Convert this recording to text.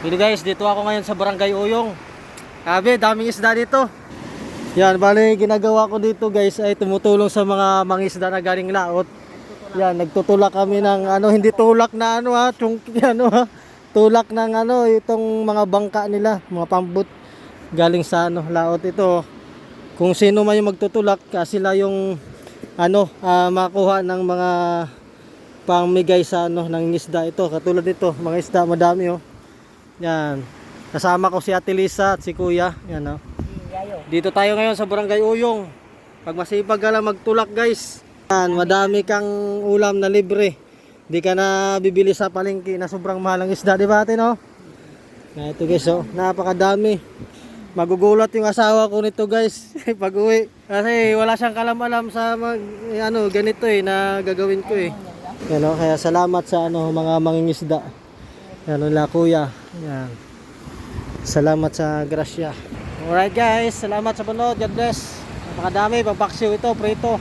Pero guys, dito ako ngayon sa Barangay Uyong. Sabi, daming isda dito. Yan, bali ginagawa ko dito guys ay tumutulong sa mga mangisda na galing laot. Yan, nagtutulak kami ng ano, hindi tulak na ano ha, chunky ano ha. Tulak ng ano, itong mga bangka nila, mga pambut galing sa ano, laot ito. Kung sino man yung magtutulak, sila yung ano, makuha ng mga pangmigay sa ano, ng isda ito. Katulad nito, mga isda madami oh. Yan. Kasama ko si Ate Lisa at si Kuya. Yan oh. Dito tayo ngayon sa Barangay Uyong. Pag masipag ka lang magtulak guys. Yan, madami kang ulam na libre. Di ka na bibili sa palengke na sobrang mahal ang isda, di ba ate no? Na ito guys oh, napakadami. Magugulat yung asawa ko nito guys pag uwi. Kasi wala siyang kalam-alam sa ano, ganito na gagawin ko Yan oh, kaya salamat sa ano, mga mangingisda. Yan nila kuya. Yan. Salamat sa grasya. Alright guys, salamat sa panood. God bless. Napakadami, pampaksiw ito, prito.